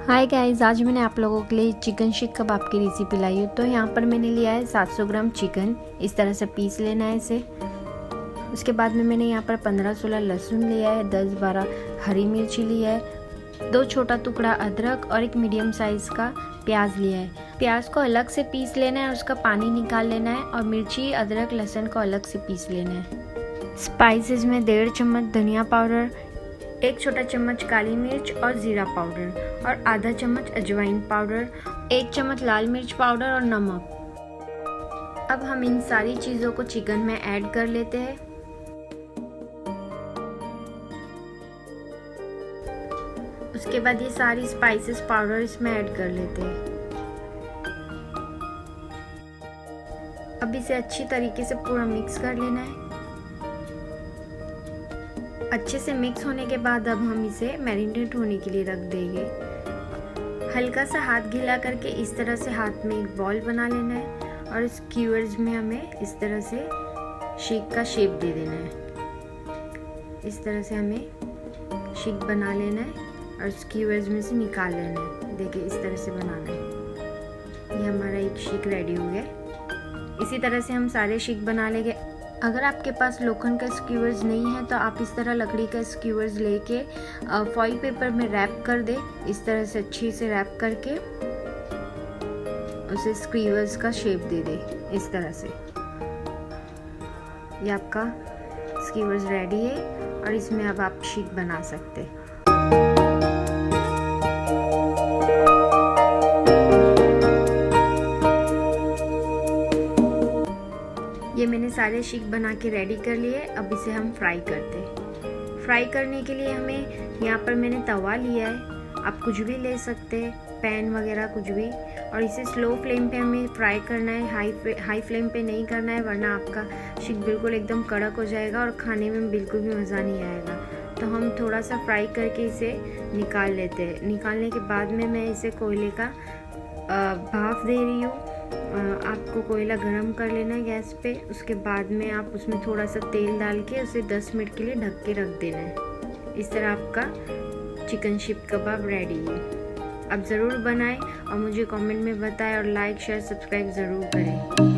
Hi guys, आज मैंने आप लोगों के लिए चिकन शीख कबाब की रेसिपी लाई हूँ। तो यहाँ पर मैंने लिया है 700 ग्राम चिकन। इस तरह से पीस लेना है इसे। उसके बाद में मैंने यहाँ पर 15-16 लहसुन लिया है, 10-12 हरी मिर्ची लिया है, 2 छोटा टुकड़ा अदरक और एक मीडियम साइज़ का प्याज लिया है। प्याज को अलग से पीस लेना है और उसका पानी निकाल लेना है, और मिर्ची अदरक लहसुन को अलग से पीस लेना है। स्पाइसेस में 1.5 चम्मच धनिया पाउडर, 1 छोटा चम्मच काली मिर्च और ज़ीरा पाउडर और आधा चम्मच अजवाइन पाउडर, 1 चम्मच लाल मिर्च पाउडर और नमक। अब हम इन सारी चीज़ों को चिकन में ऐड कर लेते हैं। उसके बाद ये सारी स्पाइसेस पाउडर इसमें ऐड कर लेते हैं। अब इसे अच्छी तरीके से पूरा मिक्स कर लेना है। अच्छे से मिक्स होने के बाद अब हम इसे मैरिनेट होने के लिए रख देंगे। हल्का सा हाथ गीला करके इस तरह से हाथ में एक बॉल बना लेना है और स्क्यूअर्स में हमें इस तरह से शीख का शेप दे देना है। इस तरह से हमें शीख बना लेना है और स्क्यूअर्स में से निकाल लेना है। देखिए, इस तरह से बनाना है। ये हमारा एक शीख रेडी हो गया। इसी तरह से हम सारे शीख बना लेंगे। अगर आपके पास लोखंड का स्क्यूअर्स नहीं है तो आप इस तरह लकड़ी का स्क्यूअर्स लेके फॉइल पेपर में रैप कर दे। इस तरह से अच्छी से रैप करके उसे स्क्यूअर्स का शेप दे दे। इस तरह से ये आपका स्क्यूअर्स रेडी है और इसमें अब आप शीख बना सकते हैं। ये मैंने सारे शीख बना के रेडी कर लिए। अब इसे हम फ्राई करते हैं। फ्राई करने के लिए हमें यहाँ पर मैंने तवा लिया है। आप कुछ भी ले सकते हैं, पैन वगैरह कुछ भी। और इसे स्लो फ्लेम पे हमें फ्राई करना है, हाई फ्लेम पे नहीं करना है, वरना आपका शीख बिल्कुल एकदम कड़क हो जाएगा और खाने में बिल्कुल भी मज़ा नहीं आएगा। तो हम थोड़ा सा फ्राई करके इसे निकाल लेते हैं। निकालने के बाद में मैं इसे कोयले का भाप दे रही हूँ। आपको कोयला गरम कर लेना है गैस पे। उसके बाद में आप उसमें थोड़ा सा तेल डाल के उसे 10 मिनट के लिए ढक के रख देना है। इस तरह आपका चिकन शीख कबाब रेडी है। आप ज़रूर बनाएं और मुझे कमेंट में बताएं और लाइक शेयर सब्सक्राइब ज़रूर करें।